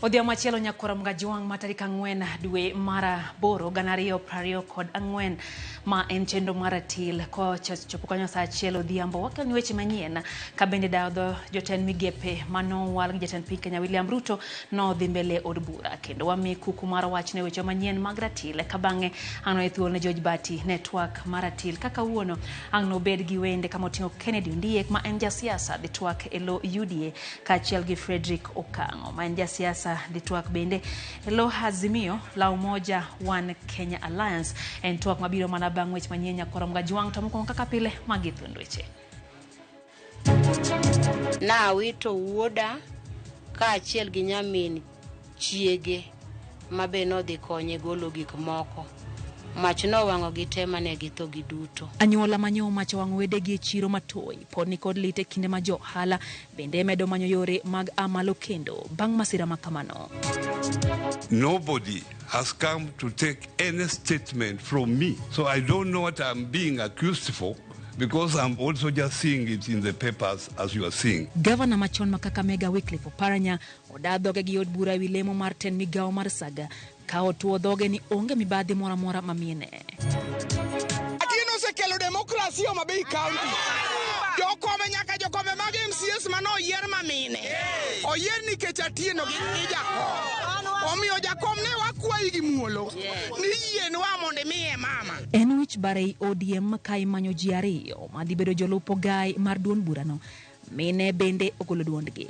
Odhiambo machielo nyakora mgajiwang' ma tarik 4 dwe mar boro 2024 ma en chenro mar Ratil kochopo kanyo saa 1 odhiambo wakelni weche manyien ka bende dawo jotend migepe manowal gi jatend piny Kenya William Ruto nodhi mbele od bura kendo wami kuku mar wachne weche manyien mag Ratil ka bang'e ano e thuol ne George Bati network mar Ratil kaka wuono ang'no bed gi wende kama oting'o Kennedy Ondiek ma en jasiasa dhi twak e lo UDA kaachiel gi Frederick Okango ma en jasiasa ditwak bende lo Azimio la Umoja One Kenya Alliance en twak mabiro mana bang' weche manyien nyakora mgajiwang' to mokwongo kaka pile magi thuond weche. Na wito wuoda kaachiel gi nyamin chiege mabe nodhi konye golo gik moko mach nowang'o gi tema ne githo gi duto. Anyuola manyo mach wang'o wedegi e chiro matoi pod ni kod lit e kinde ma johala bende medo manyo yore mag amalo kendo bang' masira makamano. Nobody has come to take any statement from me, so I don't know what I'm being accused for, because I'm also just seeing it in the papers as you are seeing. Governor machon ma Kakamega Wycliffe Oparanya odadhoge gi od bura wi lemo mar ten migawo mar Saga ka otuo dhoge ni onge mibadhi mora mora mamiene. Atino se kelo demokrasi o Mabei County. Jokome nyaka jokome mag MCS mano oyier mamine. Oyier nikech Atieno gi Jakom. Omiyo Jakom ne wakwayi gi muolo. Ni yien wa monde miye mama. En wich barei ODM ka imanyo ji ariyo madhi bedo jolupo gai mar duond burano. Mine bende ogolo duondgi.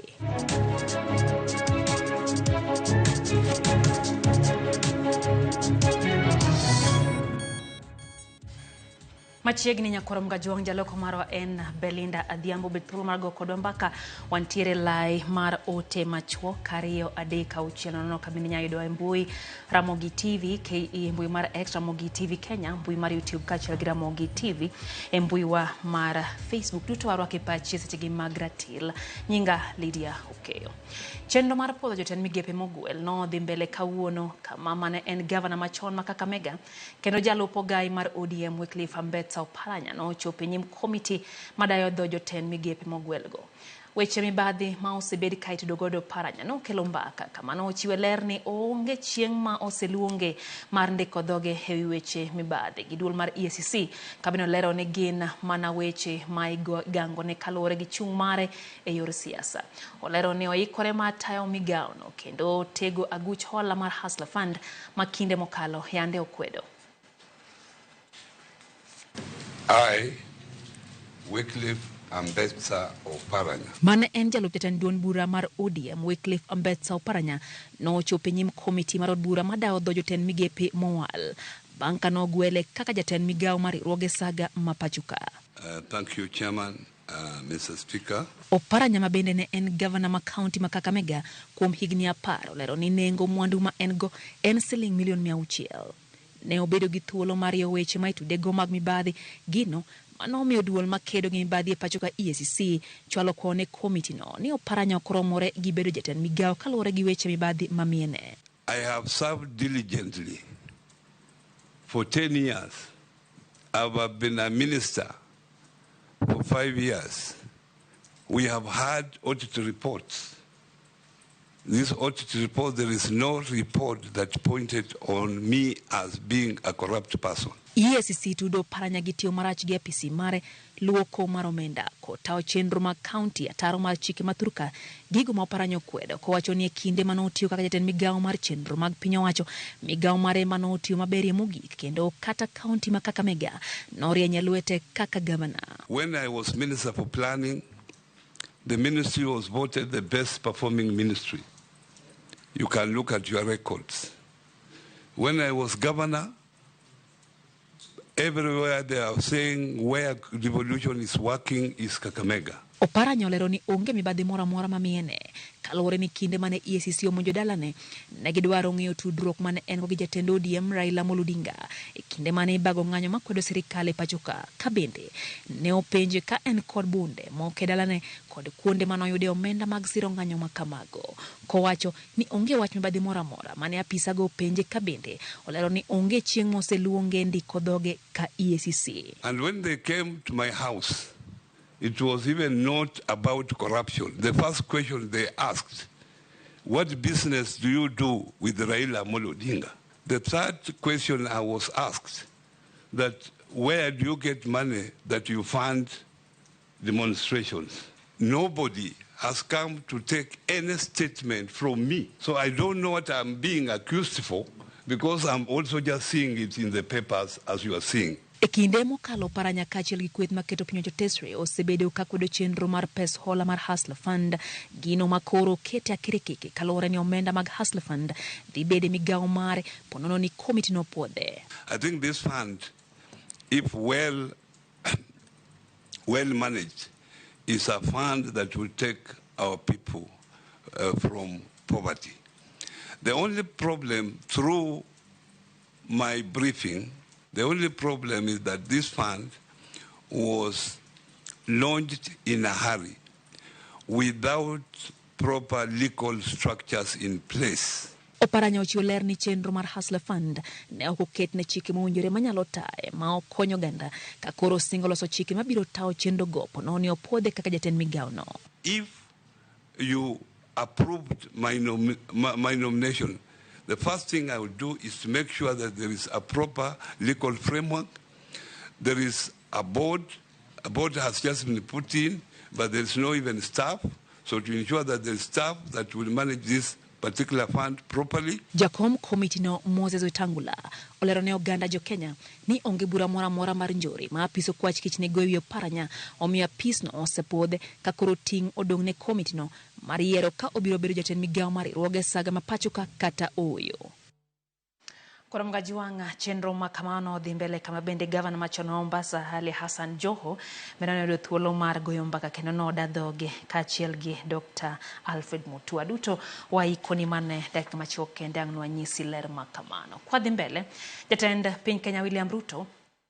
Machiegni nyakora mgajiwang' jaloko marwa en Belinda Adhiambo bethuolo mar go kodwa mbaka wantiere lai mar ote machuo kariyo adeka uchiel nono kabindi nyayudo e mbui Ramogi TV KE mbui mar X Ramogi TV Kenya mbui mar YouTube kaachiel gi Ramogi TV e mbui wa mar Facebook duto warwa kipachi seche gi mag Ratil nyinga Lydia Okeyo. Chenro mar puodho jotend migepe mogwel no dhi mbele kawuono kama mane en governor machon ma Kakamega kendo jalupo gai mar ODM Wycliffe Oparanya no chopo nyim komiti madayo dho jotend migepe mogwelgo. Weche mibadhi ma osebed ka itudo godo Oparanya no kelo mbaka kama no chiwe ler ni onge chieng' ma oseluonge mar ndiko dhoge ewi weche mibadhi gi duol mar EACC kabino lero ne gin mana weche ma igango ne kalore gi chung' mare e yor siasa. Olero ni oikore ma tayo migawo no kendo tego aguch hola mar Hustler Fund makinde mokalo yande okwedo. I, Wycliffe Ambetsa Oparanya. Mane en jalup jatend duond bura mar ODM Wycliffe Ambetsa Oparanya no chopo nyim komiti mar od bura madawo dho jotend migepe mowal bang' ka nogwele kaka jatend migawo mar riwruoge Saga mapachuka. Thank you, Chairman, Mr. Speaker. Oparanya ma bende ne en governor ma county ma Kakamega kuom higni 10 olero ni nengo mwandu ma en go en siling milion 600. Ne obedo gi thuolo mar yo weche ma itudego mag mibadhi gino manomiyo duol makedo gi mibadhi e pachoka EACC chwalo kone komiti no ni Oparanya okromore gi bedo jatend migawo kaluwore gi weche mibadhi mamiene. I have served diligently for 10 years. I've been a minister for 5 years. We have had audit reports. This audit report, there is no report that pointed on me as being a corrupt person. EACC tudo Oparanya gi tiyo marach gi apisi mare luoko mar omenda kotawo chenro mag county ataro mar chike mathuruka gigo ma Oparanya okwedo kowacho ni e kinde manotiyo kaka jatend migawo mar chenro mag piny owacho migawo mare manotiyo maberie mogik kendo kata county ma Kakamega norieny lwete kaka governor. When I was Minister for Planning, the ministry was voted the best performing ministry. You can look at your records. When I was governor, everywhere they are saying where revolution is working is Kakamega. Oparanya olero ni onge mibadhi mora mora mamiene kaluwore ni kinde mane EACC omonjo dalane ne gidwaro ng'eyo tudruok mane en go gi jatend ODM Raila Amolo Odinga e kinde mane ibago ng'anyo makwedo sirikal e pachoka ka bende ne openje ka en kod bunde moke dalane kod kuonde manoyude omenda mag siro ng'anyo makamago kowacho ni onge wach mibadhi mora mora mane apisa go penje ka bende olero ni onge chieng' moseluonge ndiko dhoge ka EACC. And when they came to my house, it was even not about corruption. The first question they asked what business do you do with Raila Amolo Odinga? The third question I was asked, that where do you get money that you fund demonstrations? Nobody has come to take any statement from me. So I don't know what I'm being accused for, because I'm also just seeing it in the papers as you are seeing. E kinde mokalo Oparanya kaachiel gi kweth maketo piny Tesre osebedo kakwedo chenro mar pes hola mar Hustler Fund, gino makoro kete akirikiki kaluwore ni omenda mag Hustler Fund dhi bede migawo mare ponono ni komiti no puodhe. I think this fund, if well managed, is a fund that will take our people from poverty. The only problem through my briefing, the only problem is that this fund was launched in a hurry without proper legal structures in place. Oparanya ochiwo ler ni chenro mar Hustler Fund ne ok oket ne chike mowinjore manyalo tae ma okonyo ganda ka koro singo loso chike mabiro tawo chenro go ponono ni opuodhe kaka jatend migawo no. If you approved my nomination, the first thing I will do is to make sure that there is a proper legal framework. There is a board. A board has just been put in, but there is no even staff. So to ensure that there is staff that will manage this particular fund properly. Jakom komiti no Moses Wetangula olero ne oganda jo Kenya ni onge bura mora mar njore ma apiso kwach kich ne goyo Oparanya omiyo apis no osepuodhe ka koro ting odong ne komiti no mar yiero ka obiro bedo jatend migawo mar riwruoge saga mapacho kata oyo. Kwa mgaji wanga chenro makamano dhi mbele kama bende gavana machon wa Mombasa Ali Hassan Joho menano do thuolo mar goyo mbaka kendo no dadhoge kaachiel gi Dr. Alfred Mutua duto wa ikoni mane dakika machuok kende ang' nwanyisi ler makamano. Kwa dhi mbele jatend piny Kenya William Ruto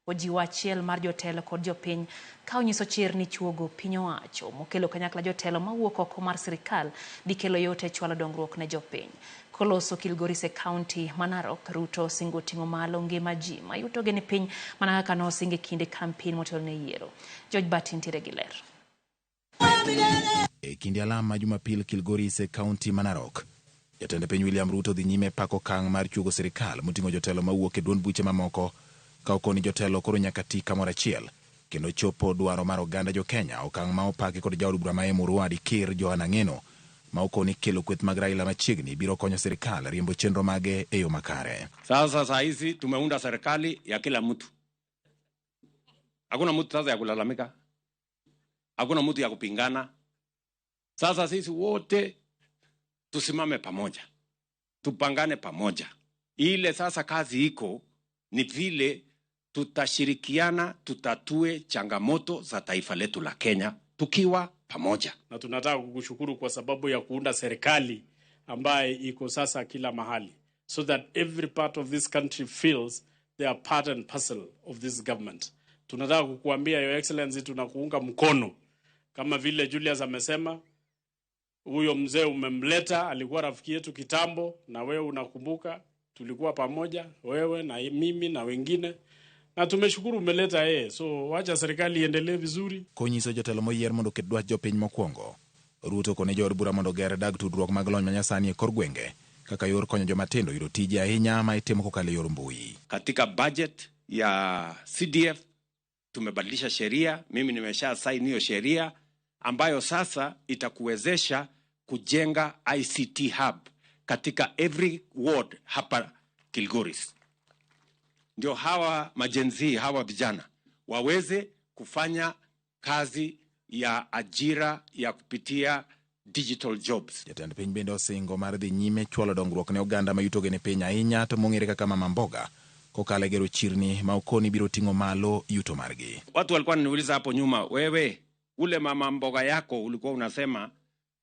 ojiwo achiel mar jotelo kod jopiny ka onyiso chir ni chuogo piny owacho mokelo kanyakla jotelo mawuok oko mar sirikal dhi kelo yote chwalo dongruok ne jopiny. Koloso Kilgoris County Manarok, Ruto singo tingo malo ngima ji mayuto geni piny mana kaka no singe kinde campaign motelo ne yiero. George Batin Tiregiler. E kinde alama Jumapil Kilgoris County Manarok, jatend piny William Ruto dhi nyime pako kang' mar chuogo sirikal moting'o jotelo mawuok e duond buche mamoko ka okoni jotelo koro nyaka ti kamoro achiel kendo chopo dwaro mar oganda jo Kenya okang' ma opaki kod jaod bura ma Emuru Wadi Kir Johana Ng'eno ma okoni kelo kweth mag Raila machiegni biro konyo serikal riembo chenro mage e yo makare. Sasa hizi tumeunda serikali ya kila mtu. Hakuna mtu sasa ya kulalamika. Hakuna mtu ya kupingana. Sasa sisi wote tusimame pamoja. Tupangane pamoja. Ile sasa kazi iko ni vile tutashirikiana tutatue changamoto za taifa letu la Kenya tukiwa pamoja. Na tunataka kukushukuru kwa sababu ya kuunda serikali ambaye iko sasa kila mahali, so that every part of this country feels they are part and parcel of this government. Tunataka kukuambia Your Excellency, tunakuunga mkono. Kama vile Julius amesema, huyo mzee umemleta, alikuwa rafiki yetu kitambo, na wewe unakumbuka tulikuwa pamoja, wewe na mimi na wengine. Na tumeshukuru umeleta yeye, so wacha serikali iendelee vizuri. Konyiso jotelo moyier mondo ket dwach jopiny mokwongo, Ruto kone jood bura mondo ger dag tudruok mag lony manyasani e kor gwenge kaka yor konyo joma tindo yudo tije ahinya ma itimo kokalo yor mbui. Katika budget ya CDF tumebadilisha sheria, mimi nimesha sign hiyo sheria ambayo sasa itakuwezesha kujenga ICT hub katika every ward hapa Kilgoris. Ndio hawa majenzi, hawa vijana waweze kufanya kazi ya ajira ya kupitia digital jobs. Jatend piny bende osingo mar dhi nyime chwalo dongruok ne oganda mayuto gene piny ahinya to mong'ere kaka Mama Mboga kokalo gero chirni ma okoni biro ting'o malo yuto margi. Watu walikuwa wananiuliza hapo nyuma, wewe ule Mama Mboga yako ulikuwa unasema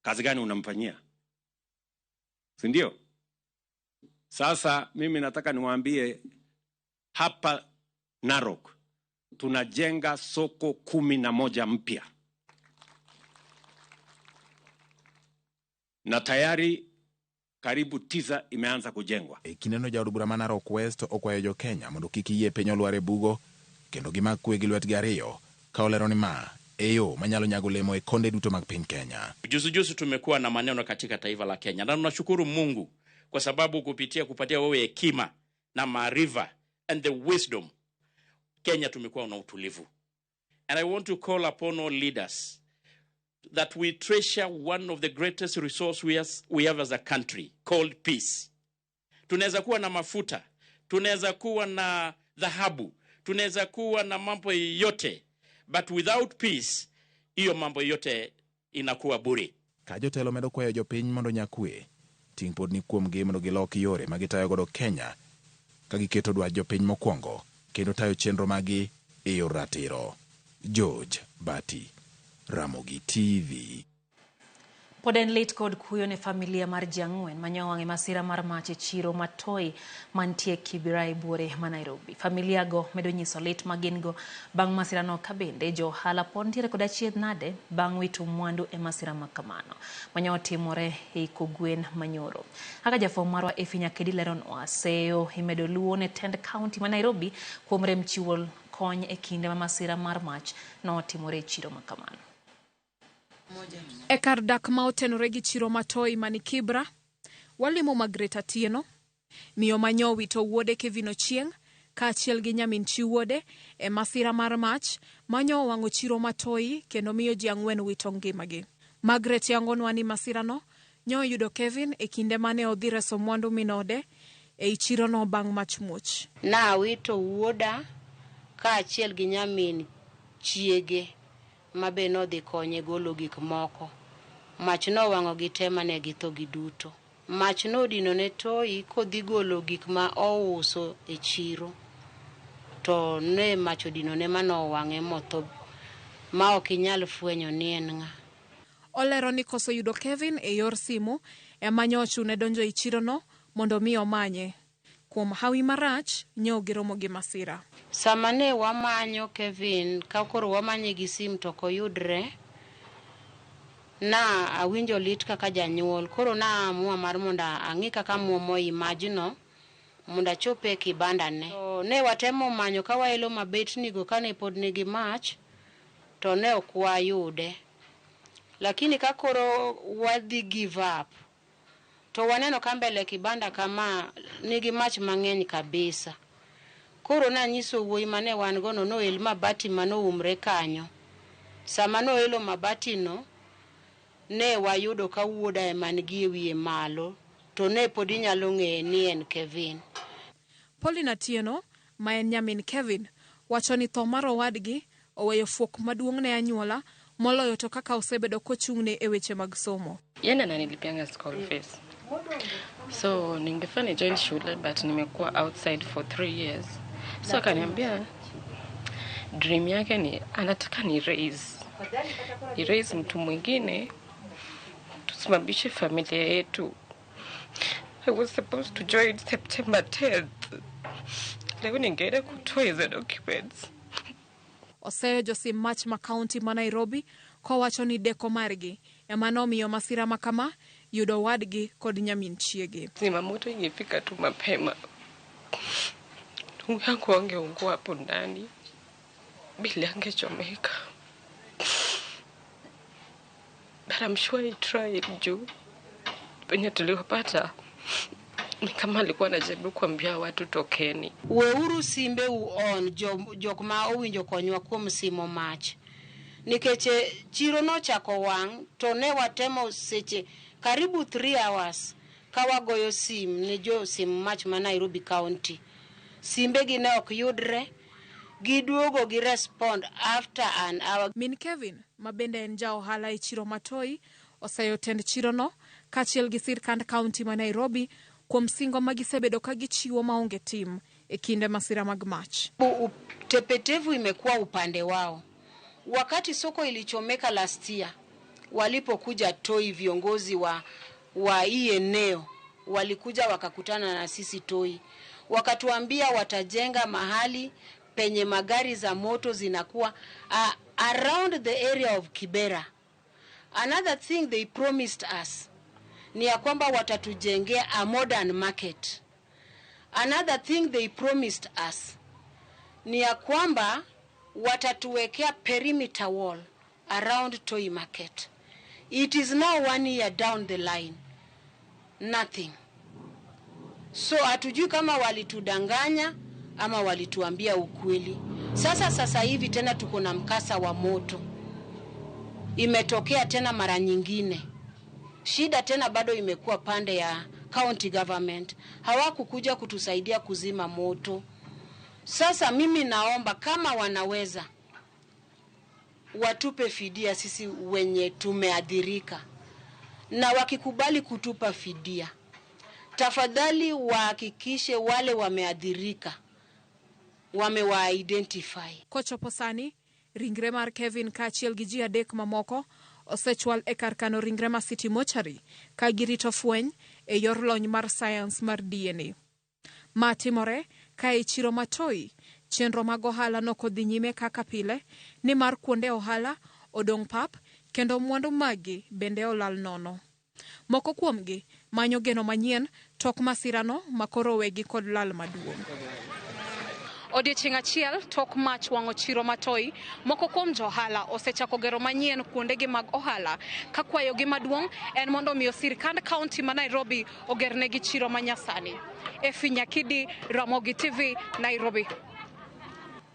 kazi gani unamfanyia? Si ndio? Sasa mimi nataka niwaambie hapa Narok tunajenga soko 11 mpya. Na tayari karibu 9 imeanza kujengwa. E kineno jaod bura ma Narok West okwayo jo Kenya mondo kik yie piny olwar e bugo kendo gimak kwe gi lwetgi ariyo ka olero ni ma eyo manyalo nyago lemo e konde duto mag piny Kenya. Juzi tumekuwa na maneno katika taifa la Kenya, na tunashukuru Mungu kwa sababu kupatia wewe hekima na maarifa and the wisdom, Kenya tumekuwa na utulivu. And I want to call upon all leaders that we treasure one of the greatest resources we have as a country called peace. Tunaweza kuwa na mafuta, tunaweza kuwa na dhahabu, tunaweza kuwa na mambo yote, but without peace, hiyo mambo yote inakuwa bure. Ka jotelo medo kwayo jopiny mondo nyakwe, ting' pod ni kuomgi mondo giloki yore ma gitayo godo Kenya ka giketo dwach jopiny mokwongo kendo tayo chenro magi e yor ratiro. George Bati, Ramogi TV. Pod en lit kod kuyo ne familia mar Jang'wen manyowang' e masira mar mach e chiro matoi mantie Kibera e buore ma Nairobi. Familia go medo nyiso lit ma gin go bang' masira no, ka bende jo ohala pod ntiere kod achiedh nade bang' wito mwandu e masira ma kamano manyo timore e Kogwen Manyoro. Kaka jafwambo marwa Efi Nyakedi leronwa, seyo imedo luwo ne tend kaunti ma Nairobi kuom rem chiwo kony e kinde ma masira mar mach no timore e chiro ma kamano. E kar dak ma otenore gi chiro matoi mani Kibra, walimo Margaret Atieno, miyo manyo wito wuode Kevin Ochieng' kaachiel gi nyamin chi wuode e masira mar mach manyo wang'o chiro matoi kendo miyo ji ang'wen wito ngimagi. Margaret yangonwa ni masira no nyo yudo Kevin e kinde mane odhi reso mwandu minode e chiro no bang' mach muoch. Na wito wuoda kaachiel gi nyamin chiege mabe nodhi konye golo gik moko. Mach no wang'o gi te mane githo giduto. Mach no dino ne toi kodhi golo gik ma ouso e chiro. To ne mach odino ne mano wang'e motho ma ok inyal fwenyo ni en ng'a. Olero ni koso yudo Kevin e yor simu ema nyochu ne donjo e chiro no mondo mi omanye. Kuom hawi marach nyo giromo gi masira. Sama ne wamanyo Kevin, ka koro wamanye gi sim to koyudre, na awinjo lit kaka janyuol. Koro na amua mar monda ang'i kaka muomo imagino monda chope kibanda ne. To ne watemo manyo ka waelo mabet nigo kane pod nigi mach, to ne ok wayude. Lakini ka koro wadhi give up, to waneno ka mbele kibanda kama nigi mach mang'eny kabisa. Koro na nyiso wuoyi mane wan gono no el mabati mano umre kanyo. Sama no elo mabati no, ne wayudo ka wuoda e mangi wiye malo, to ne podi nyalo ng'e ni en Kevin. Pauline Atieno, ma en nyamin Kevin, wacho ni tho mar owadgi oweyo fuok maduong' ne anyuola moloyo to kaka osebedo kochung'ne e weche mag somo. Yeye ananilipianga school fees. So ningefanya join shule but nimekuwa outside for 3 years. So akaniambia dream yake ni anataka ni raise mtu mwingine tusimamishe familia yetu. I was supposed to join September 10th. Leo ningeenda kutoa hizo documents. Oseyo josim mach ma kaunti ma Nairobi kowacho ni deko margi ema nomiyo masira makama yudo wadgi kod nyamin chiege. Zimamoto ingefika tu mapema. Tungu yangu wangeungua hapo ndani bila angechomeka. But I'm sure he tried juu. Penye tuliwapata ni kama alikuwa anajaribu kuambia watu tokeni. Weuru simbe uon jok ma owinjo konywa kuom simo mach. Nikeche chiro no chako wang' to ne watemo seche karibu 3 hours ka wagoyo sim ne jo sim mach ma Nairobi County. Simbe gi ne ok yudre, giduogo gi respond after an hour. Min Kevin, ma bende en ja ohala e chiro matoi, oseyo tend chiro no kaachiel gi sirkand kaunti ma Nairobi kuom singo ma gisebedo ka gichiwo maonge tim e kinde masira mag mach. Tepetevu imekuwa upande wao. Wakati soko ilichomeka last year, walipokuja Toi viongozi wa hii eneo, walikuja wakakutana na sisi Toi. Wakatuambia watajenga mahali penye magari za moto zinakuwa around the area of Kibera. Another thing they promised us ni ya kwamba watatujengea a modern market. Another thing they promised us ni ya kwamba watatuwekea perimeter wall around Toy Market. It is now 1 year down the line. Nothing. So hatujui kama walitudanganya ama walituambia ukweli. Sasa hivi tena tuko na mkasa wa moto. Imetokea tena mara nyingine. Shida tena bado imekuwa pande ya county government. Hawakukuja kutusaidia kuzima moto. Sasa mimi naomba kama wanaweza watupe fidia sisi wenye tumeadhirika. Na wakikubali kutupa fidia, tafadhali wahakikishe wale wameadhirika wamewa-identify. Kochoposani, ringre mar Kevin kachiel gi ji adek mamoko osechwal e kar kano ringre ma City Mortuary ka girito fweny e yor lony mar science mar DNA. Ma timore ka e chiro Matoi, chenro mag ohala nokodhi nyime kaka pile, ni mar kuonde ohala odong' pap kendo mwandu magi bende olal nono. Moko kuomgi manyo geno manyien tok masirano makoro wegi kod lal maduong'. Odiochieng' achiel tok mach wang'o chiro Matoi, moko kuom johala osechako gero manyien kuondegi mag ohala ka kwayogi maduong' en mondo miyo sirkand kaunti ma Nairobi ogernegi chiro manyasani. Efi Nyakidi, Ramogi TV, Nairobi.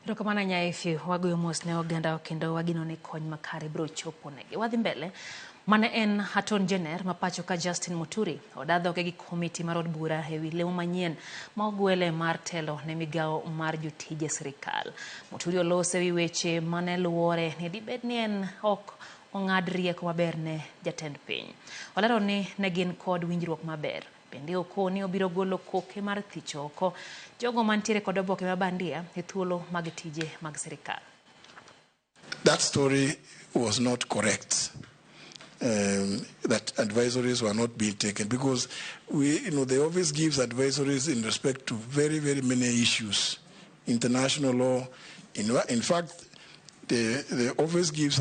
Rokamana Nyaefi, wagoyo mos ne oganda kendo wagino ni kony makare bro chopo negi. Wadhi mbele. Mane en Haton Jener mapacho ka Justin Muturi odadho gi komiti mar od bura ewi lemo manyien ma ogwele mar telo ne migao mar jotije sirikal. Muturi olose wi weche mane luore ni dibed ni en ok ong'ad rieko maber ne jatend piny. Olero ni ne gin kod winjruok maber. Bende okoni obiro golo koke mar thicho oko jogo mantiere kod oboke mabandia e thuolo mag tije mag sirikal. That story was not correct. That advisories were not being taken because the office gives advisories in respect to very, very many issues, international law. In fact, the office gives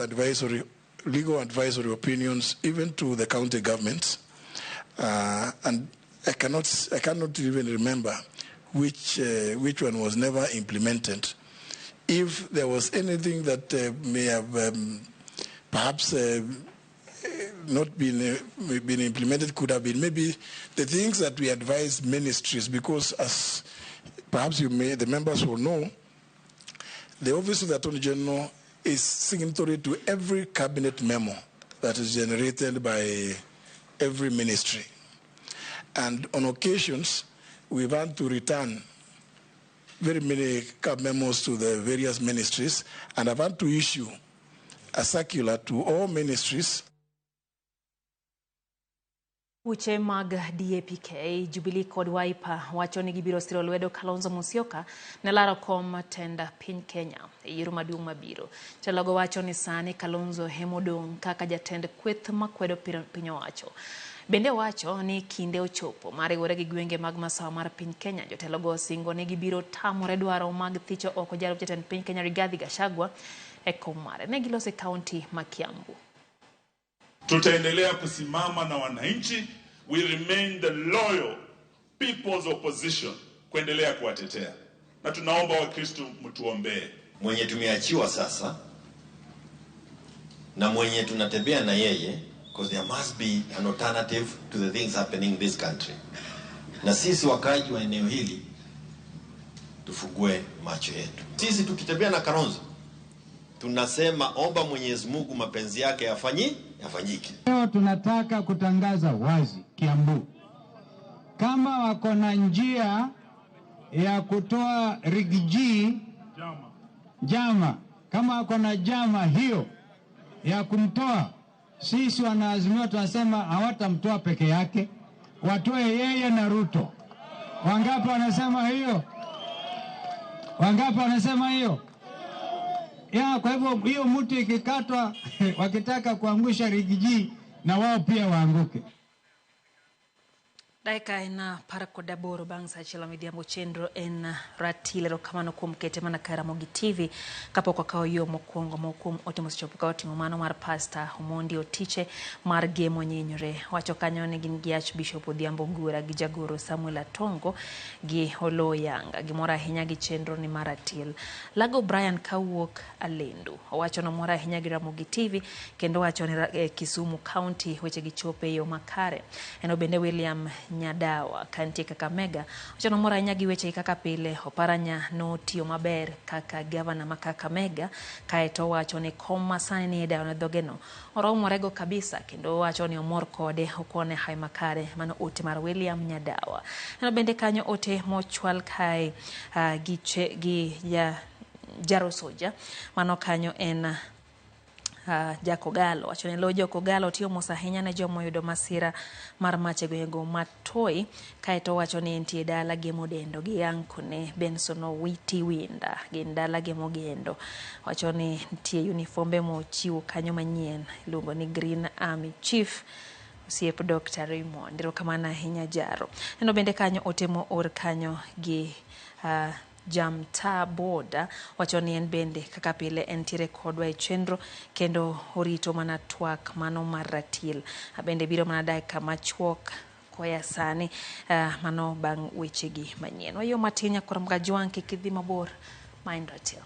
legal advisory opinions even to the county governments, and I cannot even remember which one was never implemented. If there was anything that may have perhaps not been implemented, could have been maybe the things that we advise ministries, because as perhaps the members will know, the Office of the Attorney General is signatory to every cabinet memo that is generated by every ministry. And on occasions, we've had to return very many memos to the various ministries, and I've had to issue a circular to all ministries. Uche mag DAPK, Jubilee kod Wiper wacho ni gibiro siro lwedo Kalonzo Musyoka ne laro kom tenda piny Kenya e yiero maduong' mabiro. Telogo wacho ni sani Kalonzo hemodong' kaka jatend kweth makwedo piny owacho. Bende wacho ni kinde ochopo mar riwore gi gwenge mag masawa mar piny Kenya. Jotelogo osingo ni gibiro tamore dwaro mag thicho oko jalup jatend piny Kenya Rigathi Gachagua e kom mare. Ne gilose kaunti ma Kiambu. Tutaendelea kusimama na wananchi. We remain the loyal people's opposition kuendelea kuwatetea. Na tunaomba Wakristo mtuombee. Mwenye tumeachiwa sasa na mwenye tunatembea na yeye, because there must be an alternative to the things happening in this country. Na sisi wakaji wa eneo hili tufugue macho yetu. Sisi tukitembea na Kalonzo tunasema omba Mwenyezi Mungu mapenzi yake yafanyike. Leo tunataka kutangaza wazi Kiambu, kama wako na njia ya kutoa Rigiji jama, kama wako na jama hiyo ya kumtoa, sisi wanaazimio tunasema hawatamtoa peke yake, watoe yeye na Ruto. Wangapi wanasema hiyo? Wangapi wanasema hiyo? Ya, kwa hivyo hiyo mti ikikatwa wakitaka kuangusha Rigiji na wao pia waanguke. Daika ina para kodaboro bang sa chila midhiambo chenro en ratile kamano kuom kete mana Karamogi TV kapo kwa kao yo mokwongo mokum otimos chopo ka otimo mano mar Pastor Omondi Otiche mar gemo nyenyore wacho kanyo ne gin gi Archbishop Odhiambo Gura gi Jagoro Samuel Atongo gi Oloyanga gimora ahinya gi chenro ni maratil Lago Brian Kawuok Alendu wacho no mora ahinya gi Ramogi TV kendo wacho ni Kisumu County weche gi chope yo makare eno bende William Nyadawa kanti Kakamega ochono mora nyagi weche kaka pile oparanya no tiyo maber kaka governor ma Kakamega kaeto wacho ni koma sani ni dawa na dhogeno oromorego kabisa kendo wacho ni omor kode okone hai makare mano ote mar William Nyadawa eno bende kanyo ote mochwal kai gi ya Jaro Soja mano kanyo en Jakogalo wacho ni lojo Kogalo tiyo mosahinya ne jomo yudo masira mar mache go matoi kaeto wacho ni entie dala gemo dendo gi yankone Benson Witi Winda gendala gemo gendo wacho ni entie uniforme mo chiwo kanyo manyien luongo ni Green Army Chief Siep Dr. Raymond ndiro kamana hinya Jaro eno bende kanyo otemo or kanyo gi Jamta Boda wacho ni en bende kaka pile entire kodwa e chenro kendo orito mana twak mano maratil abende biro mana daika machuok koya sani mano bang weche gi manyien wayo matinya koramga juan kikidhi mabor mind ratil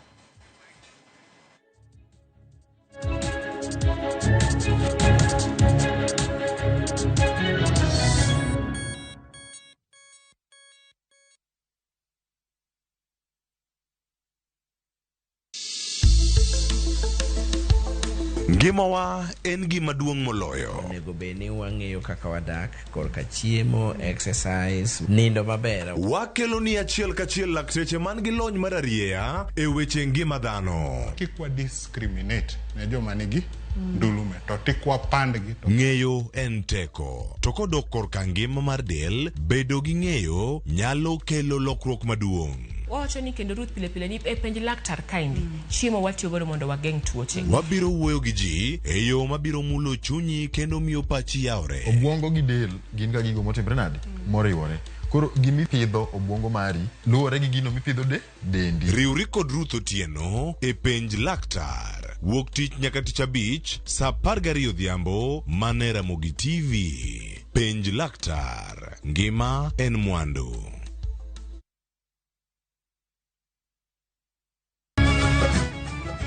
Gimawa en gima duong' moloyo. Nego beni wang'eyo kaka wadak, korka chiemo, exercise, nindo maber. Wakelo ni achiel kachiel lakteche man gi lony mar arieya e weche ngima dhano. Kikwa discriminate ne joma nigi ndulume to tikwa pandgi to ng'eyo en teko. To kodok korka ngima mar del, bedo gi ng'eyo nyalo kelo lokruok maduong'. Wacho ni kendo Ruth pile ni e penj laktar kaindi chiemo watiyo godo mondo wageng tuoche. Wabiro wuoyo gi ji e yo mabiro mulo chunyi kendo miyo pachi yawre. Obwongo gi del gin ga gigo motimre nade moriwore. Koro gimipidho obwongo mari luwore gi gino mipidho dendi. Riwri kod Ruth Otieno e penj laktar. Wuok tich nyaka tich abich saa 12 odhiambo mane Ramogi TV. Penj laktar. Ngima en mwandu.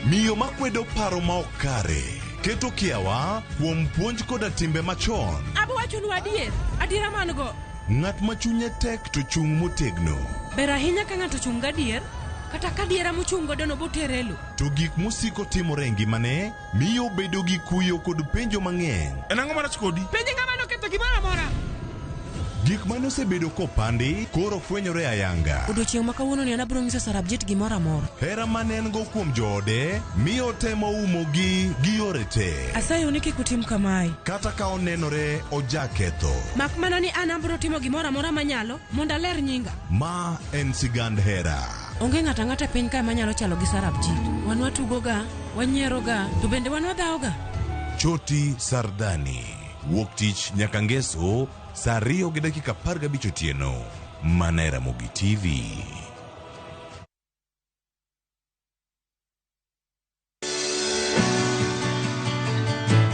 Miyo makwedo paro ma okare keto kiawa kuom puonj koda timbe machon. Abo wacho nu adiera man go. Ng'at ma chunye tek to chung motegno. Ber ahinya ka ng'ato chung gadier kata ka diera mochung godo no boterelo. To gik musiko timore ngimane miyo bedo gi kuyo kod penjo mang'eny. En ang'o marach kodi? Penjo ng'ama noketho gimoro amora. Gik mane osebedo kopandi koro fwenyore ayanga. Odiochieng' ma kawuono ni anabiro nyiso Sarabjit gimoro amora. Hera mane en go kuom joode miyo temo umo gi yore te. Asayo ni kik utim kamae. Kata ka onenore ojaketho. Mak mana ni an abiro timo gimoro amora manyalo mondo aler nyinga. Ma en sigand hera. Onge ng'ata ng'ata piny kae manyalo chalo gi Sarabjit. Wan watugoga, wanyieroga, to bende wan wadhaoga. Choti Sardani. Wuok tich nyaka ngeso saa 2:15 otieno mane Ramogi TV.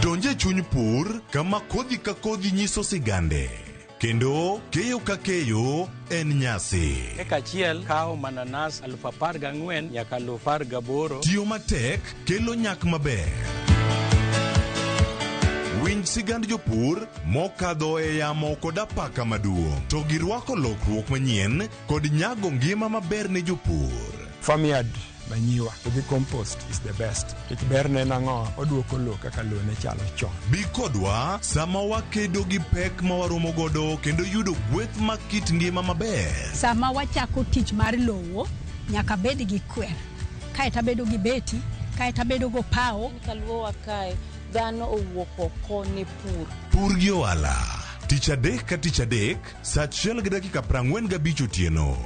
Donje chuny pur kama kodhi ka kodhi nyiso sigande. Kendo keyo ka keyo en nyasi. Eka achiel kao mananas 14,000 nyaka 18,000. Tiyo matek kelo nyak maber. Winj sigand jopur mokadho e yamo kod apaka maduong'. To girwako lokruok manyien kod nyago ngima maber ne jopur. Farmyard manyiwa gi compost is the best. Ik berne nang'o oduoko lo kaka lo ne chalo chon. Bi kodwa sama wakedo gi pek ma waromo godo kendo yudo gweth ma kit ngima maber. Sama wachako tich mar lowo nyaka bed gi kwer. Kaeta bedo gi beti, kaeta bedo go pao. Kaluowa kae dhano owuok oko ne pur. Pur gi ohala. Tich adek ka tich adek, saa 1:45 otieno.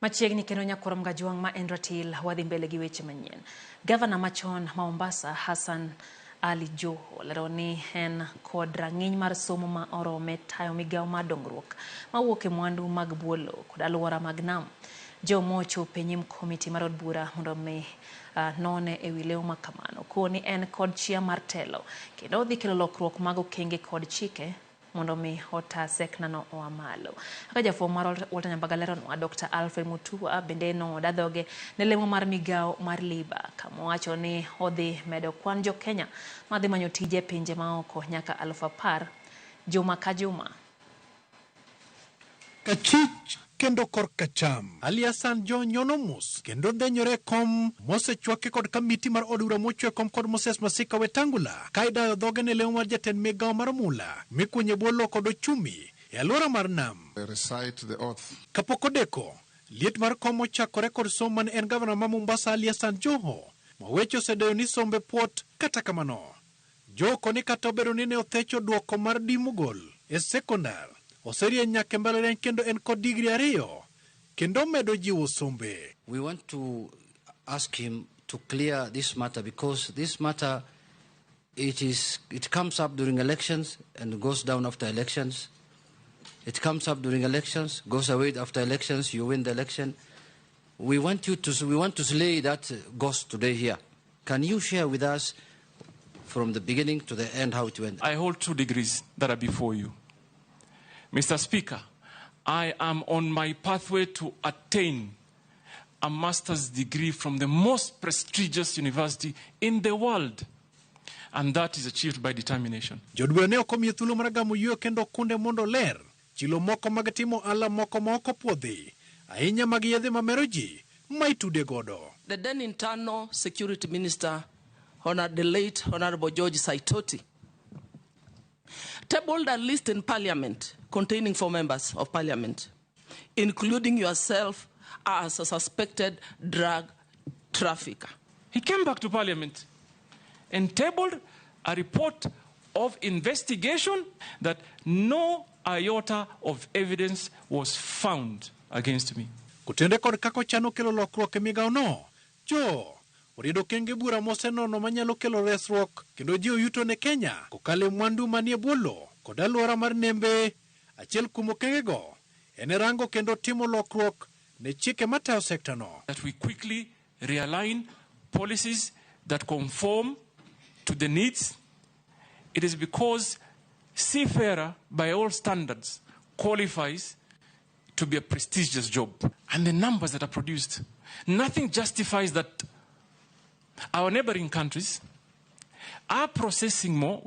Machiegni kendo nyakorom Gajuang ma en ratil wadhi mbele gi weche manyien. Gavana machon ma Mombasa Hassan Ali Joho lero ni en kod rang'iny mar somo ma orome tayo migawo mar dongruok ma wuok e mwandu mag buolo kod alwora mag nam. Jo mocho penyim komiti mar od bura mondo mi none e wi lew makamano koni en kod chia mar telo kendo odhi kelo lokruok mag okenge kod chike mondo mi ota seknano oa malo. Kaka jafo mar Walter Nyambaga leronwa Dr. Alfred Mutua bende no dadhoge ne lemo mar migawo mar Liba kama owacho ni odhi medo kwan jo Kenya madhi manyo tije pinje maoko nyaka 10,000 juma ka juma. Kachich kendo korka cham Aliasan Jo nyono mus kendo dhenyore kom mosechwake kod kamiti mar od bura mochwe kom kod Moses Masika Wetangula kaidayo dhoge ne lemo mar jatend migawo mar mula mikunye bolo kod ochumi e alwora mar nam. Recite the oath. Kapok odeko liet mar kom ochakore kod somo man en gavana ma Mombasa Aliasan Joho maweche osedeyo ni sombe puot kata kamano. Jo koni kata obedo ni ne othecho duoko mar dimugol e sekondar oserie nyake mbalariany kendo en kod digri 2 kendo medo jiwo sombe. We want to ask him to clear this matter because this matter it comes up during elections and goes down after elections. It comes up during elections, goes away after elections, you win the election. We want to slay that ghost today here. Can you share with us from the beginning to the end how it went? I hold 2 degrees that are before you. Mr. Speaker, I am on my pathway to attain a master's degree from the most prestigious university in the world. And that is achieved by determination. Jodbura ne okomiye thuolo mar gamo yweyo kendo kunde mondo ler chilo moko mag timo ala moko ma ok opuodhi ahinya mag yedhe mamero ji ma itude godo. The then internal security minister, the late Honorable George Saitoti, tabled a list in Parliament containing 4 members of Parliament, including yourself as a suspected drug trafficker. He came back to Parliament and tabled a report of investigation that no iota of evidence was found against me. Kutende kod kako chano kelo lokruok e migawo no, Jo oriedo kenge bura mosenono manyalo kelo resruok kendo ji oyuto ne Kenya kokale mwandu manie bwolo kod alwora mar nembe. Achiel kuom okengego en rango kendo timo lokruok ne chike matayo sekta no. That we quickly realign policies that conform to the needs. It is because seafarer by all standards qualifies to be a prestigious job. And the numbers that are produced, nothing justifies that our neighboring countries are processing more.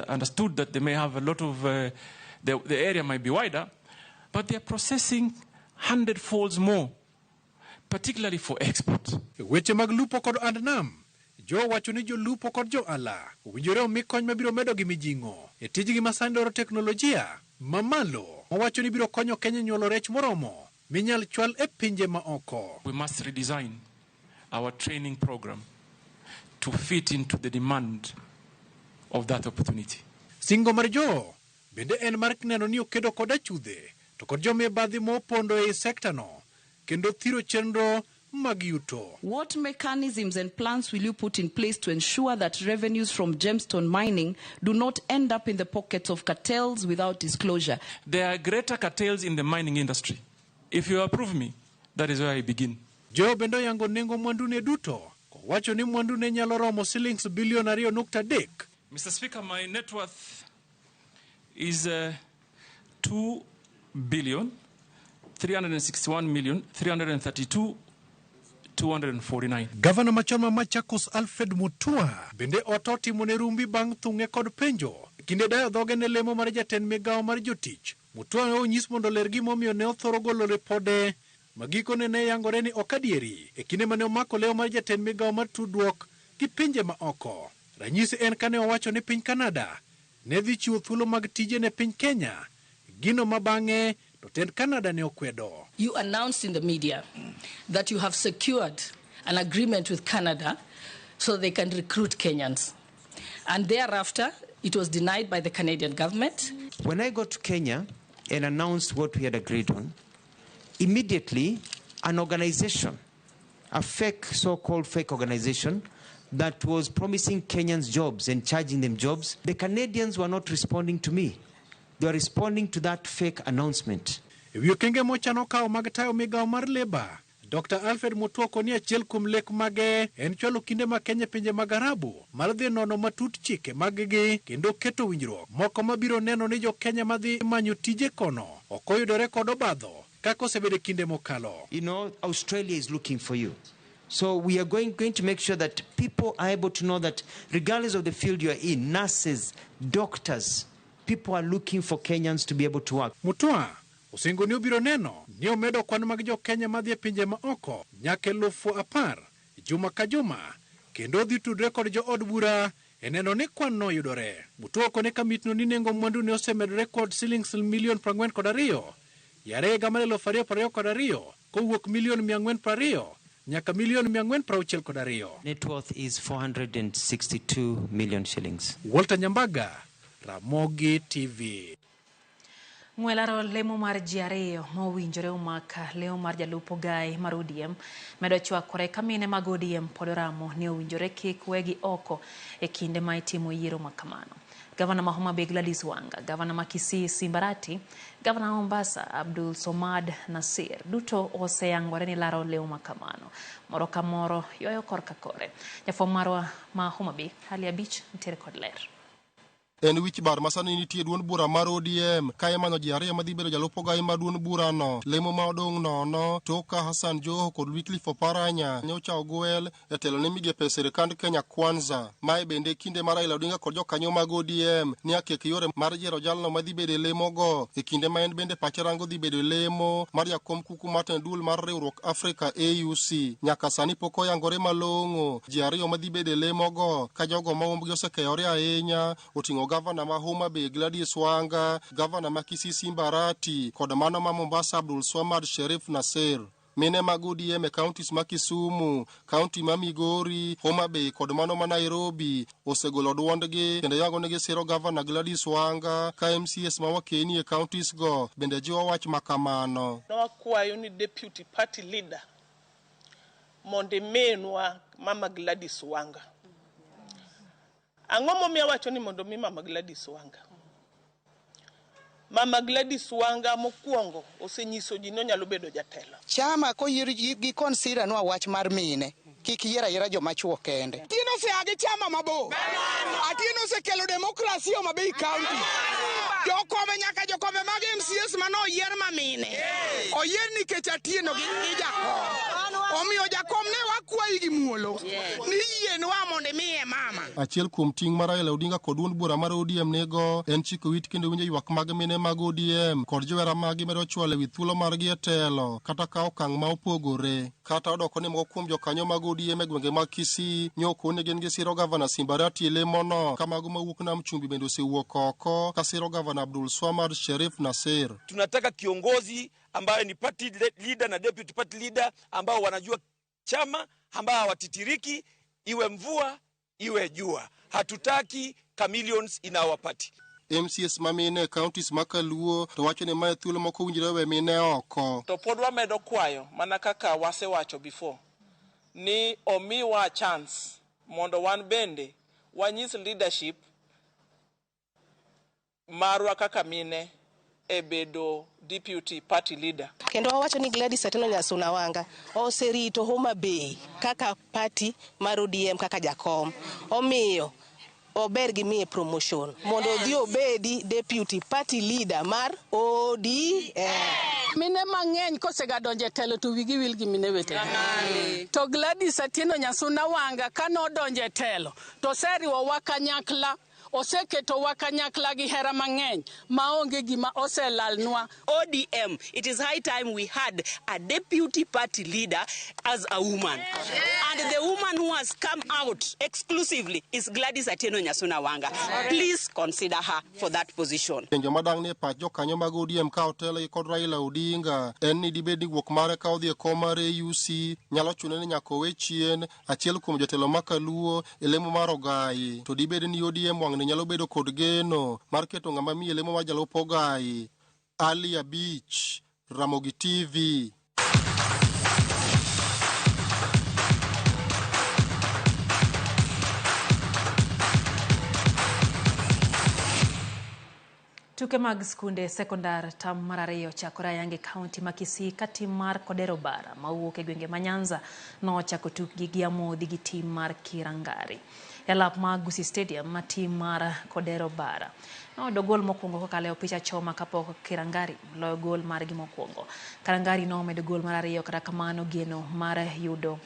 Understood that they may have a lot of, the area might be wider, but they are processing 100-fold more, particularly for export. Weche mag lupo kod andnam, Jo wacho ni jo lupo kod jo ala owinjore omi kony mabiro medo gi mijing'o e tijgi masani dwaro teknolojia mamalo owacho ni biro konyo Kenya nyuolo rech moromo minyal chwal e pinje maoko. We must redesign our training program to fit into the demand of that opportunity. Singo mar Jo bende en mar neno ni okedo kod achudhe to kod jo mibadhi mopondo e sekta no kendo thiro chenro mag yuto. What mechanisms and plans will you put in place to ensure that revenues from gemstone mining do not end up in the pockets of cartels without disclosure? There are greater cartels in the mining industry. If you approve me, that is where I begin. Jo bendo yango nengo mwandu ne duto kowacho ni mwandu ne nyalo romo shillings bilion 2.3. Mr. Speaker, my net worth is 2,361,332,249. Gavana machon ma Machakos Alfred Mutua bende ototimo ne rumbi bang' thung'e kod penjo kinde dayo dhoge ne lemo mar jatend migawo mar jotich. Mutua ne onyis mondo ler gimomiyo ne othoro golo ripode magikone ne yangore ni ok adieri e kinde mane omako lewo mar jatend migawo mar tudruok gi pinje maoko. Ranyisi en kane owacho ni piny Canada ne dhi chiwo thuolo mag tije ne piny Kenya, gino mabang'e to tend Canada ne okwedo. You announced in the media that you have secured an agreement with Canada so they can recruit Kenyans. And thereafter, it was denied by the Canadian government. When I got to Kenya and announced what we had agreed on, immediately an organization, a fake, so-called fake organization, that was promising Kenyans jobs and charging them jobs. The Canadians were not responding to me. They were responding to that fake announcement. Wiokenge mochano kao magtayo migao mar Labour, Dr. Alfred Mutua koni achiel kuom lek mage en chwalo kinde ma Kenya pinje mag Arabu mar dhi nono matut chike mag-gi kendo keto winjruok moko mabiro neno ni jo Kenya madhi manyo tije kono ok oyudore kod obadho kaka osebedo kinde mokalo. You know, Australia is looking for you. So we are going to make sure that people are able to know that regardless of the field you are in, nurses, doctors, people are looking for Kenyans to be able to work. Mutua osingo ni obiro neno ni omedo kwan mag jo Kenya madhi pinje ma oko nyaka 10,000 juma ka juma kendo dhi tudre kod jo od bura eneno ni kwan no yudore. Mutua kone kamitno ni nengo mwandu ne osemedore kod shillings milion 42 yare gamale 2022 kowuok milion 420 nyaka milion 462. Net worth is 462 million shillings. Walter Nyambaga, Ramogi TV. Ng'welaro lemo mar ji ariyo mowinjore umaka leo mar jalupo gai mar ODM medo chwakore kamine mag ODM pod ramo ni owinjore kik wegi oko e kinde ma itimo yiero makamano. Gavana ma Homa Bay Gladys Wanga, Gavana ma Kisii Simbarati, Gavana Mombasa Abdul Somad Nasir duto oseyangore ni laro leo makamano. Moro ka moro yoyo korka kore. Jafwamb marwa ma Homa Bay Halia Beach nitiere kod ler. En wich bar masani nitie duond bura mar ODM ka emanyo ji ariyo madhi bedo jalupo gai mar duond bura no lemo ma odong' nono toka Hassan Joho kod Wycliffe Oparanya nyocha ogwel e telo ne migepe sirikand Kenya Kwanza. Mae bende kinde mar Raila Odinga kod jokanyo mag ODM ni akek yore mar jiero jalno madhi bedo lemo go e kinde ma en bende pache rango dhi bedo lemo mar jakom kuku Martin Dul mar riwruok Africa AUC. Nyaka sani pok oyangore malong'o ji ariyo madhi bedo lemo go ka jogo ma umbgi osekeyore ahinya oting'o Gavana ma Homa Bay Gladys Wanga, Gavana ma Kisii Simbarati, kod mano ma Mombasa Abdul Swamad Sharif Nasir. Mine mag ODM e counties ma Kisumu, county ma Migori, Homa Bay kod mano ma Nairobi osegolo duondgi kendo yango negi siro Gavana Gladys Wanga ka MCS ma wakeni e counties go bende jiwo wach makamano. Nawakwayo ni deputy party leader monde menwa Mama Gladys Wanga. Ang'o momiyo wacho ni mondo mi Mama Gladys Wanga. Mama Gladys Wanga mokwongo osenyiso ji no nyalo bedo jatelo. Chama koyier gi consider no wach mar mine. Kik yiera joma chuo kende. Tino se agi chama mabo. Atino se kelo demokrasi Homa Bay County. Jokome nyaka jokome mag MCS mano yier mamine. Oyier nikech Atieno gi Jakom. Omiyo Jakom ne wakwayi gi muolo. Ni yienwa mondo miye mama. Achiel kuom ting' mar Raila Odinga kod duond bura mar ODM nego en chiko wit kendo winjo ywak mag mine mag ODM kod jowera magi medo chwalo wi thuolo margi e telo kata ka okang' ma opogore. Kata odoko ni moko kuom jokanyo mag ODM e gwenge mag Kisii nyoko ne gin gi siro Gavana Simbarati lemono ka mago mawuok Nam Chumbi bende osewuok oko ka siro Gavana Abdul Swamad Sharif Nasir. Tunataka kiongozi ambaye ni party leader na deputy party leader ambao wanajua chama, ambao hawatitiriki iwe mvua iwe jua. Hatutaki chameleons in our party. MCS mamine counties makaluo to wacho ni mae thuolo moko winjire we mine oko. To pod wamedo kwayo mana kaka wasewacho before ni omiwa chance mondo wan bende wanyis leadership marwa kaka mine e bedo deputy party leader. Kendo wawacho ni Gladys Atieno Nyasuna Wanga oserito Homa Bay kaka party mar ODM kaka jakom. Omiyo ober gi miye promotion mondo odhi obedi deputy party leader mar ODM. Mine mang'eny kosega donje telo to wigi wil gi mine wete. To Gladys Atieno Nyasuna Wanga kano donje telo to seriwo wakanyakla oseketo wakanyakla gi hera mang'eny maonge gima oselalnwa. ODM, it is high time we had a deputy party leader as a woman. And the woman who has come out exclusively is Gladys Atieno Nyasuna Wanga. Please consider her for that position. Kenjo madang ne pach jokanyo mag ODM ka otelo kod Raila Odinga en ni dibedi wuok mare ka odhi e kom mar AUC nyalo chune ni nyaka owe chien achiel kuom jotelo makaluo e lemo mar ogai to dibedi ni ODM wang' nyalo bedo kod geno mar keto ng'ama miye lemo ma jalupo gai. Halia Beach, Ramogi TV. Tuke mag skunde sekondar tam marariyo chakora yange county makisi katim mar Kodero Bara mawuok e gwenge manyanza no chako tukgi gi amodhi gi tim mar Kirangari. Elap mag Gusii Stadium ma tim mar Kodero Bara no do gol mokwongo kokalo picha choma kapok Kirangari loyo gol mar gi mokwongo. Kirangari no medo gol mar ariyo kata kamano geno mar yudo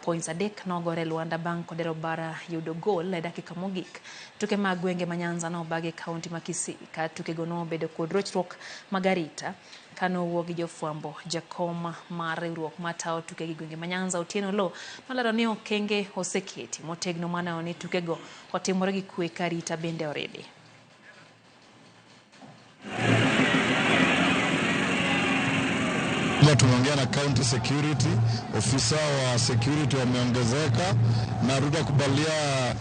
points adek no gore Luanda bang Kodero Bara yudo gol e dakika mogik. Tuke mag gwenge manyanza no bage county makisi ka tuke gono bedo kod rochruok magarita kano wuok gi jofwambo jakoma mar riwruok matao tuke gi gwenge manyanza Otieno Lo nolero ni okenge oseketi motegno mana oni tuke go otimore gi kwe karita bende oredi. Tunaongea na county security, ofisa wa security wameongezeka na ruda kubalia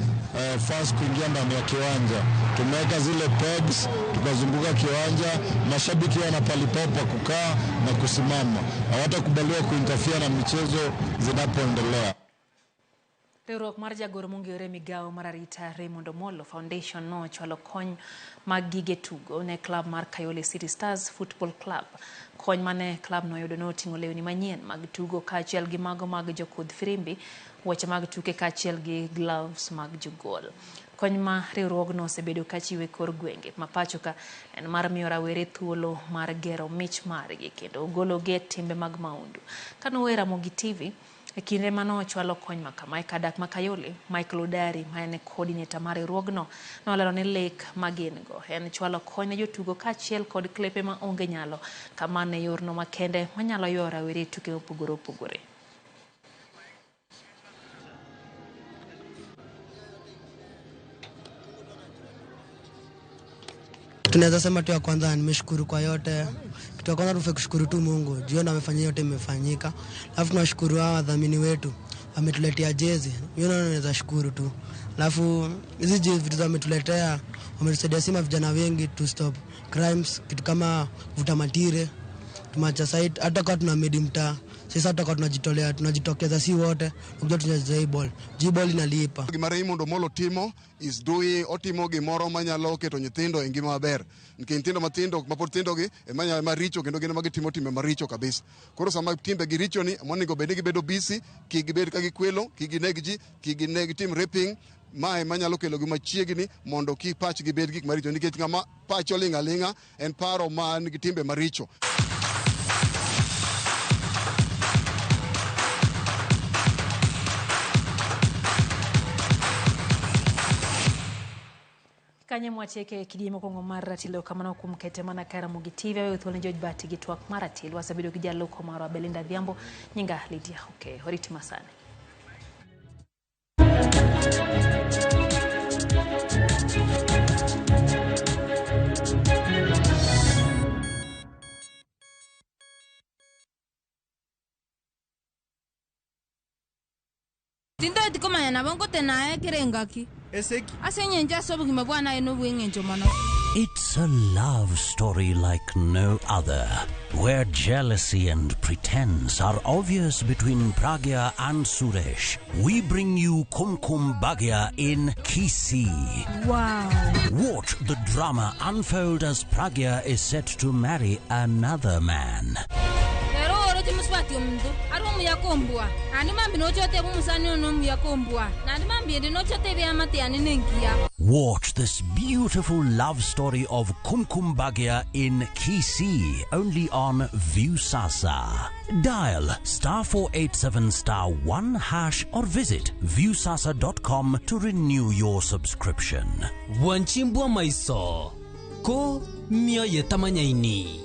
fast kuingia ndani ya kiwanja. Tumeweka zile pegs, tukazunguka kiwanja, mashabiki wana palipopa kukaa na kusimama. Hawatakubaliwa kuinterfere na michezo zinapoendelea. Riwruok mar jagoro mongere migao mar arita Raymond Omolo Foundation no chwalo kony mag gige tugo ne club mar Kayole City Stars Football Club. Kony mane club no yudo noting'o lewni manyien mag tugo kaachiel gi mago mag jokudh firimbi, wuoche mag tuke kaachiel gi gloves mag jogol. Kony ma riwruogno osebedo kachiwe kor gwenge ma pacho ka en mar miyo rawere thuolo mar gero mich margi kendo gologi e timbe mag maundu. Kano wera Ramogi TV e kinde mano chwalo kony makama e kadak ma Kayole, Michael Odari ma en coordinator mar riwruogno nolero ni lek magingo en chwalo kony ne jotugo kaachiel kod klepe ma onge nyalo kamane yorno makende manyalo yoro rawere tuke opogore opogore. Tunaweza sema tu ya kwanza nimeshukuru kwa yote. Kitu ya kwanza tufe kushukuru tu Mungu. Juu ndo amefanya yote imefanyika. Alafu tunashukuru hawa wadhamini wetu. Wametuletea jezi. Mimi naweza shukuru tu. Alafu hizi jezi vitu wametuletea, wametusaidia sima vijana wengi to stop crimes, kitu kama vuta matire. Tumacha site hata kwa tuna medi mtaa. Sasa hata kwa tunajitolea, tunajitokeza si wote. Unajua tunacheza ball. G-ball inalipa. Raymond Omolo timo is doing otimo gimoro manyalo keto nyithindo e ngima maber. Nikech nyithindo matindo mapod tindo gi emanya maricho kendo gin magitimo timbe maricho kabisa. Koro sama timbe gi richo ni monego bed gi bedo busy, kik gibed ka gikwelo, kik gineg ji, kik gineg tim raping. Mae manyalo kelo gi machiegni mondo kik pach gi bed gik maricho nikech ngama pacho linga en paro man gi timbe maricho. Kanye mwacheke kidimo kongo mara tilo kamano kumkete mana kara Ramogi TV wewe thuone George Bati gitwak mara tilo wasabido kijalo ko mara Belinda Adhiambo nyinga Lydia okay horiti masane. Tinto etikomanya na bongo tenae kirengaki. Eseki. Asenyenja sobu kimebwana eno bwengenjo mono. It's a love story like no other, where jealousy and pretense are obvious between Pragya and Suresh. We bring you Kumkum Bhagya in Kisii. Wow. Watch the drama unfold as Pragya is set to marry another man. Muswati omuntu arumu yakombwa ani mambi nochote bumusani onomu yakombwa nandi mambi ndi nochote byamati ani nenkia. Watch this beautiful love story of Kumkum Bhagya in Kisii only on Viusasa. Dial *487*1# or visit viusasa.com to renew your subscription. Wanchimbwa maiso ko mio yetamanya ini.